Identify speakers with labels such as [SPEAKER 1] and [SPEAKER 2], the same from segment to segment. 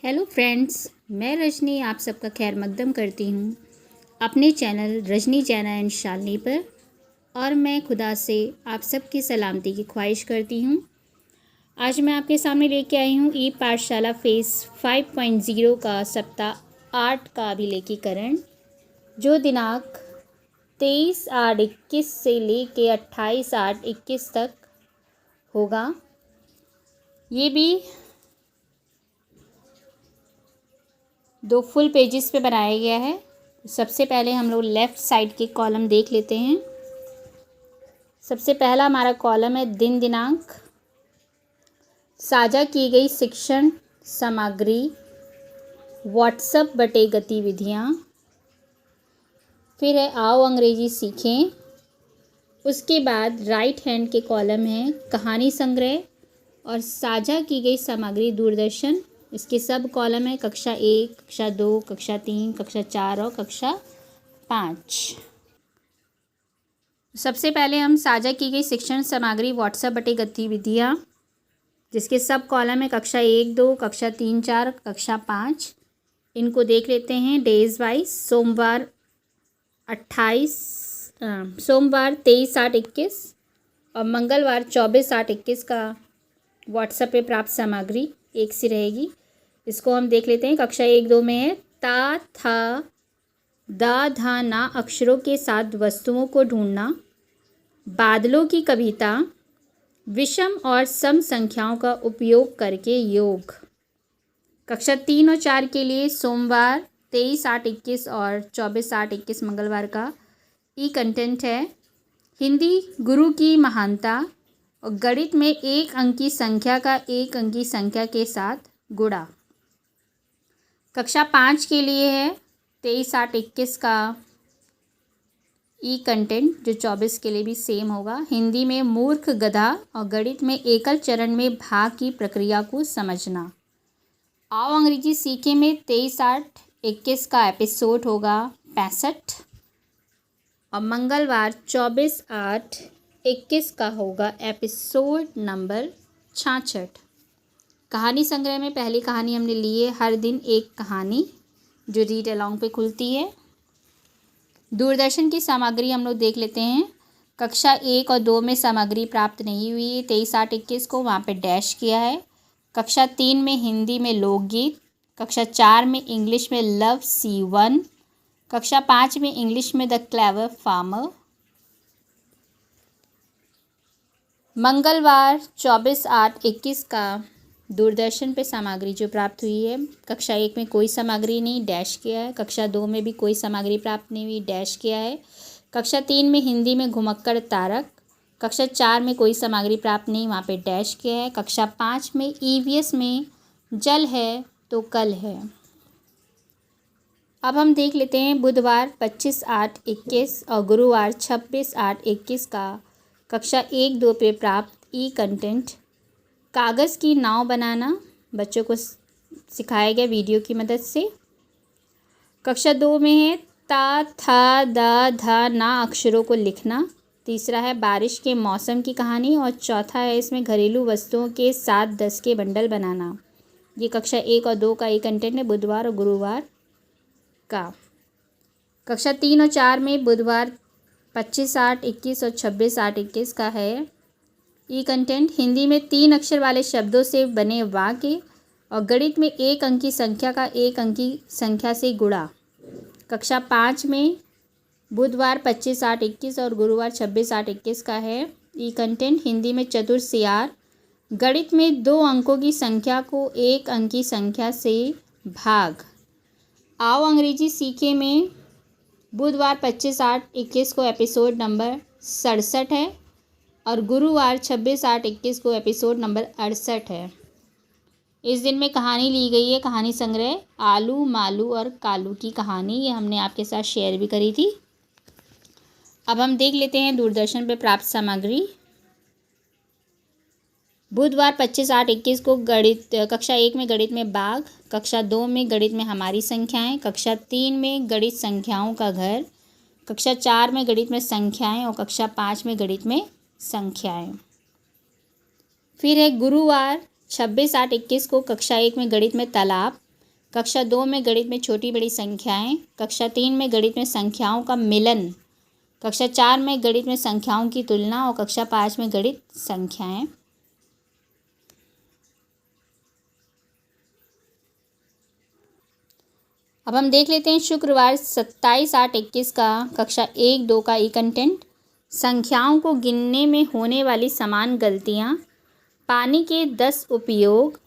[SPEAKER 1] Hello friends, मैं रजनी आप सबका खैर मकदम करती हूँ अपने चैनल रजनी जैना एंड शालिनी पर। और मैं खुदा से आप सबकी सलामती की ख्वाहिश करती हूँ। आज मैं आपके सामने लेके आई हूँ ई पाठशाला फेज़ 5.0 का सप्ताह 8 का अभिलेखीकरण, जो दिनांक 23/8/21 से लेके 28/8/21 तक होगा। ये भी 2 फुल पेजेस पे बनाया गया है। सबसे पहले हम लोग लेफ़्ट साइड के कॉलम देख लेते हैं। सबसे पहला हमारा कॉलम है दिन दिनांक, साझा की गई शिक्षण सामग्री, व्हाट्सएप बटे गतिविधियाँ, फिर है आओ अंग्रेजी सीखें। उसके बाद राइट हैंड के कॉलम है कहानी संग्रह और साझा की गई सामग्री दूरदर्शन। इसके सब कॉलम है कक्षा 1, कक्षा 2, कक्षा 3, कक्षा 4 और कक्षा 5। सबसे पहले हम साझा की गई शिक्षण सामग्री व्हाट्सएप बटे गतिविधियाँ, जिसके सब कॉलम है कक्षा 1, 2, कक्षा 3, 4, कक्षा 5। इनको देख लेते हैं डेज वाइज। सोमवार 23/8/21 और मंगलवार 24/8/21 का व्हाट्सएप पे प्राप्त सामग्री एक सी रहेगी। इसको हम देख लेते हैं। कक्षा 1-2 में है ता था दा धा ना अक्षरों के साथ वस्तुओं को ढूंढना, बादलों की कविता, विषम और सम संख्याओं का उपयोग करके योग। कक्षा 3 और 4 के लिए सोमवार 23/8/21 और 24/8/21 मंगलवार का ई कंटेंट है हिंदी गुरु की महानता और गणित में एक अंकी संख्या का एक अंकी संख्या के साथ गुणा। कक्षा 5 के लिए है 23/8/21 का ई कंटेंट, जो 24 के लिए भी सेम होगा। हिंदी में मूर्ख गधा और गणित में एकल चरण में भाग की प्रक्रिया को समझना। आओ अंग्रेजी सीखे में 23/8/21 का एपिसोड होगा 65 और मंगलवार 24/8/21 का होगा एपिसोड नंबर 66। कहानी संग्रह में पहली कहानी हमने ली है हर दिन एक कहानी, जो रीड अलोंग पे खुलती है। दूरदर्शन की सामग्री हम लोग देख लेते हैं। कक्षा 1 और 2 में सामग्री प्राप्त नहीं हुई है 23/8/21 को, वहाँ पे डैश किया है। कक्षा 3 में हिंदी में लोकगीत, कक्षा 4 में इंग्लिश में लव C1, कक्षा 5 में इंग्लिश में द क्लेवर फार्मर। मंगलवार 24/8/21 का दूरदर्शन पे सामग्री जो प्राप्त हुई है, कक्षा 1 में कोई सामग्री नहीं, डैश किया है। कक्षा 2 में भी कोई सामग्री प्राप्त नहीं हुई, डैश किया है। कक्षा 3 में हिंदी में घुमक्कड़ तारक, कक्षा 4 में कोई सामग्री प्राप्त नहीं, वहाँ पे डैश किया है। कक्षा 5 में EVS में जल है तो कल है। अब हम देख लेते हैं बुधवार 25/8/21 और गुरुवार 26/8/21 का कक्षा 1-2 पे प्राप्त ई कंटेंट। कागज़ की नाव बनाना बच्चों को सिखाया गया वीडियो की मदद से। कक्षा 2 में है ता था दा धा ना अक्षरों को लिखना। तीसरा है बारिश के मौसम की कहानी और चौथा है इसमें घरेलू वस्तुओं के 7-10 के बंडल बनाना। ये कक्षा 1 और 2 का एक कंटेंट है बुधवार और गुरुवार का। कक्षा 3 और 4 में बुधवार 25/8/21 और 26/8/21 का है ई कंटेंट। हिंदी में 3 अक्षर वाले शब्दों से बने वाक्य और गणित में एक अंकी संख्या का एक अंकी संख्या से गुणा। कक्षा 5 में बुधवार 25/8/21 और गुरुवार 26/8/21 का है ई कंटेंट। हिंदी में चतुर सियार, गणित में 2 अंकों की संख्या को एक अंकी संख्या से भाग। आओ अंग्रेजी सीखे में बुधवार 25/8/21 को एपिसोड नंबर 67 है और गुरुवार 26/8/21 को एपिसोड नंबर 68 है। इस दिन में कहानी ली गई है कहानी संग्रह आलू मालू और कालू की कहानी। ये हमने आपके साथ शेयर भी करी थी। अब हम देख लेते हैं दूरदर्शन पे प्राप्त सामग्री। बुधवार 25/8/21 को गणित कक्षा 1 में गणित में बाघ, कक्षा 2 में गणित में हमारी संख्याएं, कक्षा 3 में गणित संख्याओं का घर, कक्षा 4 में गणित में संख्याएं और कक्षा 5 में गणित में संख्याएं। फिर है गुरुवार 26/8/21 को कक्षा 1 में गणित में तालाब, कक्षा 2 में गणित में छोटी बड़ी संख्याएं, कक्षा 3 में गणित में संख्याओं का मिलन, कक्षा 4 में गणित में संख्याओं की तुलना और कक्षा 5 में गणित संख्याएं। अब हम देख लेते हैं शुक्रवार 27/8/21 का कक्षा 1-2 का ई कंटेंट। संख्याओं को गिनने में होने वाली समान गलतियां, पानी के 10 उपयोग,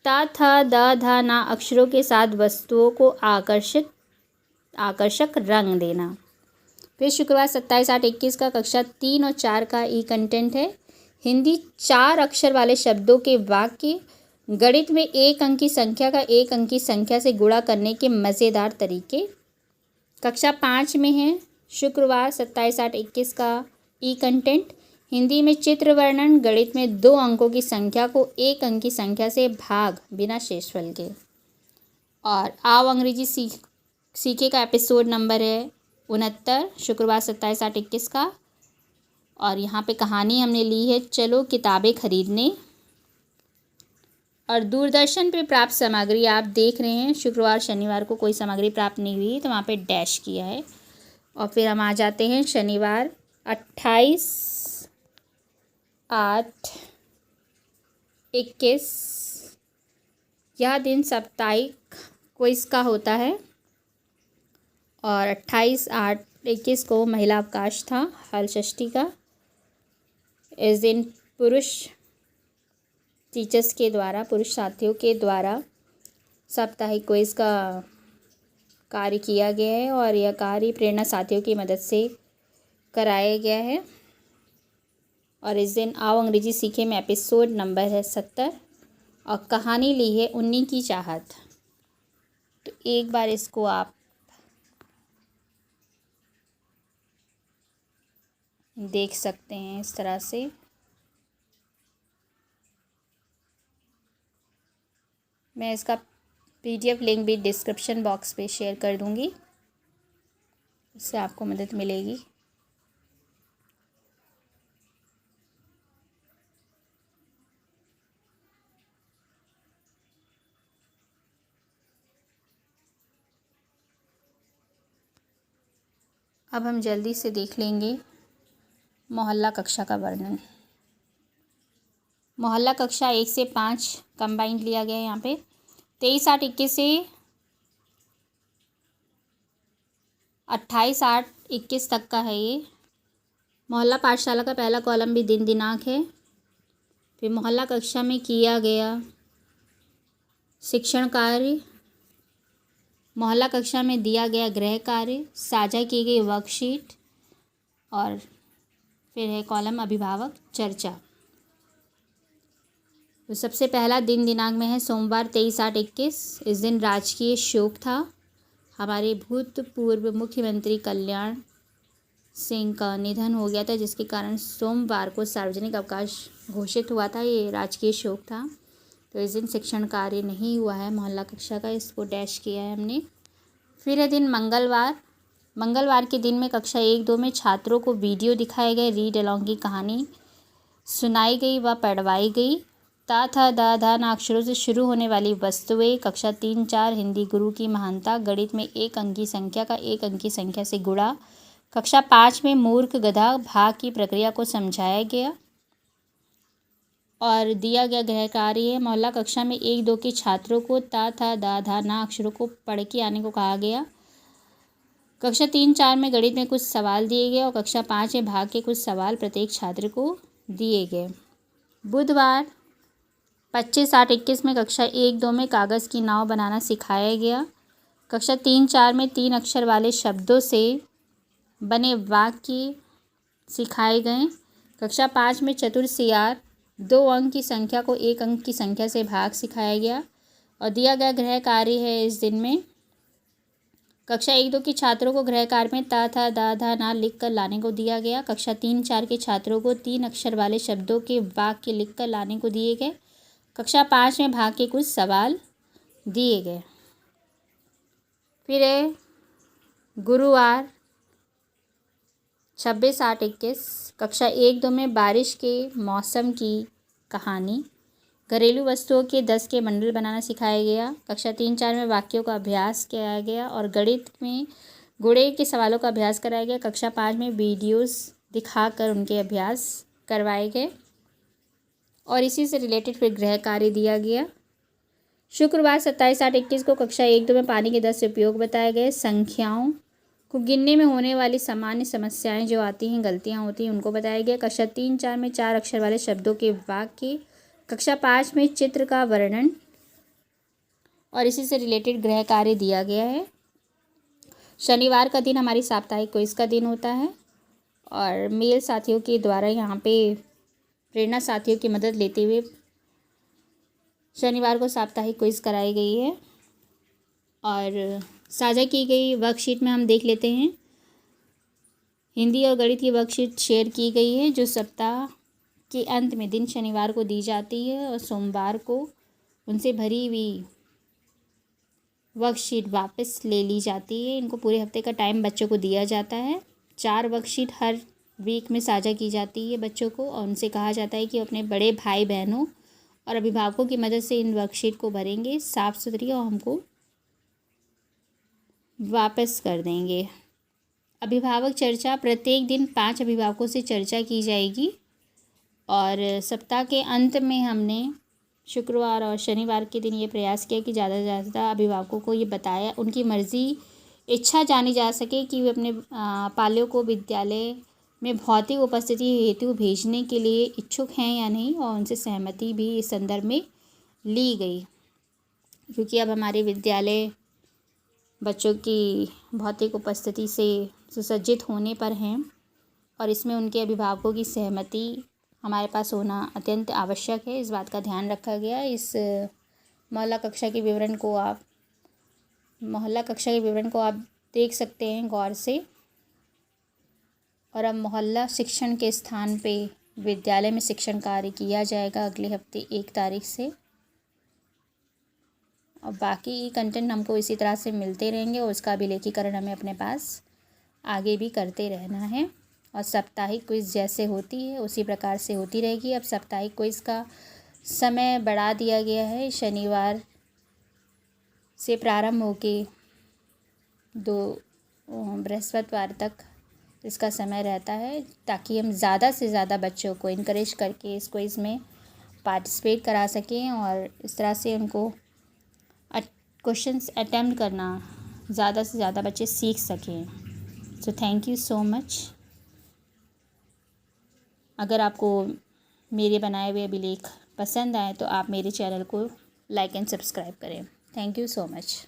[SPEAKER 1] ता था दा धा ना अक्षरों के साथ वस्तुओं को आकर्षक रंग देना। फिर शुक्रवार 27/8/21 का कक्षा 3 और 4 का ई कंटेंट है हिंदी 4 अक्षर वाले शब्दों के वाक्य, गणित में एक अंक की संख्या का एक अंक की संख्या से गुणा करने के मज़ेदार तरीके। कक्षा 5 में है शुक्रवार 27/8/21 का ई कंटेंट हिंदी में चित्र वर्णन, गणित में 2 अंकों की संख्या को एक अंक की संख्या से भाग बिना शेषफल के। और आओ अंग्रेजी सीखे का एपिसोड नंबर है 69 शुक्रवार 27/8/21 का। और यहाँ पे कहानी हमने ली है चलो किताबें खरीदने। और दूरदर्शन पे प्राप्त सामग्री आप देख रहे हैं शुक्रवार शनिवार को कोई सामग्री प्राप्त नहीं हुई तो वहाँ पे डैश किया है। और फिर हम आ जाते हैं शनिवार 28/8/21। यह दिन साप्ताहिक क्विज का होता है और 28/8/21 को महिला अवकाश था हल षष्ठी का। इस दिन पुरुष टीचर्स के द्वारा, पुरुष साथियों के द्वारा साप्ताहिक क्विज का कार्य किया गया है और यह कार्य प्रेरणा साथियों की मदद से कराया गया है। और इस दिन आओ अंग्रेजी सीखे में एपिसोड नंबर है 70 और कहानी ली है उन्नी की चाहत। तो एक बार इसको आप देख सकते हैं इस तरह से। मैं इसका PDF लिंक भी डिस्क्रिप्शन बॉक्स पे शेयर कर दूंगी, इससे आपको मदद मिलेगी। अब हम जल्दी से देख लेंगे मोहल्ला कक्षा का वर्णन। मोहल्ला कक्षा 1 से 5 कंबाइंड लिया गया है यहाँ पे। 23/8/21 से 28/8/21 तक का है ये। मोहल्ला पाठशाला का पहला कॉलम भी दिन दिनांक है। फिर मोहल्ला कक्षा में किया गया शिक्षण कार्य, मोहल्ला कक्षा में दिया गया गृह कार्य, साझा की गई वर्कशीट और फिर है कॉलम अभिभावक चर्चा। तो सबसे पहला दिन दिनांक में है सोमवार 23/8/21। इस दिन राजकीय शोक था। हमारे भूतपूर्व मुख्यमंत्री कल्याण सिंह का निधन हो गया था, जिसके कारण सोमवार को सार्वजनिक अवकाश घोषित हुआ था। ये राजकीय शोक था। तो इस दिन शिक्षण कार्य नहीं हुआ है मोहल्ला कक्षा का, इसको डैश किया है हमने। फिर है दिन मंगलवार के दिन में कक्षा 1-2 में छात्रों को वीडियो दिखाए गए, रीड अलॉन्ग की कहानी सुनाई गई व पढ़वाई गई। ता था दा धा ना अक्षरों से शुरू होने वाली वस्तुएं। कक्षा 3-4 हिंदी गुरु की महानता, गणित में एक अंक की संख्या का एक अंक की संख्या से गुणा। कक्षा 5 में मूर्ख गधा भाग की प्रक्रिया को समझाया गया और दिया गया गृह कार्य। मोहल्ला कक्षा में 1-2 के छात्रों को ता था दा धा ना अक्षरों को पढ़ के आने को कहा गया। कक्षा 3-4 में गणित में कुछ सवाल दिए गए और कक्षा 5 में भाग के कुछ सवाल प्रत्येक छात्र को दिए गए। बुधवार 25/8/21 में कक्षा 1-2 में कागज़ की नाव बनाना सिखाया गया। कक्षा 3-4 में 3 अक्षर वाले शब्दों से बने वाक्य सिखाए गए। कक्षा 5 में चतुर सियार 2 अंक की संख्या को 1 अंक की संख्या से भाग सिखाया गया और दिया गया गृह कार्य है इस दिन में। कक्षा 1-2 के छात्रों को गृह कार्य में ता था दा धा ना लिख कर लाने को दिया गया। कक्षा 3-4 के छात्रों को 3 अक्षर वाले शब्दों के वाक्य लिख कर लाने को दिए गए। कक्षा 5 में भाग के कुछ सवाल दिए गए। फिर है गुरुवार 26/8/21 कक्षा 1-2 में बारिश के मौसम की कहानी, घरेलू वस्तुओं के 10 के बंडल बनाना सिखाया गया। कक्षा 3-4 में वाक्यों का अभ्यास किया गया और गणित में गुणे के सवालों का अभ्यास कराया गया। कक्षा 5 में वीडियोस दिखाकर उनके अभ्यास करवाए गए और इसी से रिलेटेड फिर गृह कार्य दिया गया। शुक्रवार 27/8/21 को कक्षा 1-2 में पानी के 10 उपयोग बताए गए। संख्याओं को गिनने में होने वाली सामान्य समस्याएं जो आती हैं, गलतियां होती हैं, उनको बताया गया। कक्षा 3-4 में 4 अक्षर वाले शब्दों के वाक्य। कक्षा 5 में चित्र का वर्णन और इसी से रिलेटेड गृह कार्य दिया गया है। शनिवार का दिन हमारी साप्ताहिक क्विज का दिन होता है और मेल साथियों के द्वारा यहाँ पे प्रेरणा साथियों की मदद लेते हुए शनिवार को साप्ताहिक क्विज कराई गई है और साझा की गई वर्कशीट में हम देख लेते हैं। हिंदी और गणित की वर्कशीट शेयर की गई है जो सप्ताह के अंत में दिन शनिवार को दी जाती है और सोमवार को उनसे भरी हुई वर्कशीट वापस ले ली जाती है। इनको पूरे हफ्ते का टाइम बच्चों को दिया जाता है। 4 वर्कशीट हर वीक में साझा की जाती है बच्चों को और उनसे कहा जाता है कि अपने बड़े भाई बहनों और अभिभावकों की मदद से इन वर्कशीट को भरेंगे साफ़ सुथरी और हमको वापस कर देंगे। अभिभावक चर्चा, प्रत्येक दिन 5 अभिभावकों से चर्चा की जाएगी और सप्ताह के अंत में हमने शुक्रवार और शनिवार के दिन ये प्रयास किया कि ज़्यादा से ज़्यादा अभिभावकों को ये बताया, उनकी मर्ज़ी इच्छा जानी जा सके कि वे अपने पाल्यों को विद्यालय में भौतिक उपस्थिति हेतु भेजने के लिए इच्छुक हैं या नहीं और उनसे सहमति भी इस संदर्भ में ली गई, क्योंकि अब हमारे विद्यालय बच्चों की भौतिक उपस्थिति से सुसज्जित होने पर हैं और इसमें उनके अभिभावकों की सहमति हमारे पास होना अत्यंत आवश्यक है। इस बात का ध्यान रखा गया। इस मोहल्ला कक्षा के विवरण को आप देख सकते हैं गौर से। और अब मोहल्ला शिक्षण के स्थान पे विद्यालय में शिक्षण कार्य किया जाएगा अगले हफ्ते 1 तारीख से और बाकी कंटेंट हमको इसी तरह से मिलते रहेंगे और उसका अभिलेखीकरण हमें अपने पास आगे भी करते रहना है। और साप्ताहिक क्विज़ जैसे होती है उसी प्रकार से होती रहेगी। अब साप्ताहिक क्विज़ का समय बढ़ा दिया गया है, शनिवार से प्रारंभ होके 2 बृहस्पतिवार तक इसका समय रहता है, ताकि हम ज़्यादा से ज़्यादा बच्चों को इनकरेज करके इस क्विज़ में पार्टिसिपेट करा सकें और इस तरह से उनको क्वेश्चंस अटेम्प्ट करना ज़्यादा से ज़्यादा बच्चे सीख सकें। So thank you so much. अगर आपको मेरे बनाए हुए अभिलेख पसंद आए तो आप मेरे चैनल को लाइक एंड सब्सक्राइब करें। Thank you so much.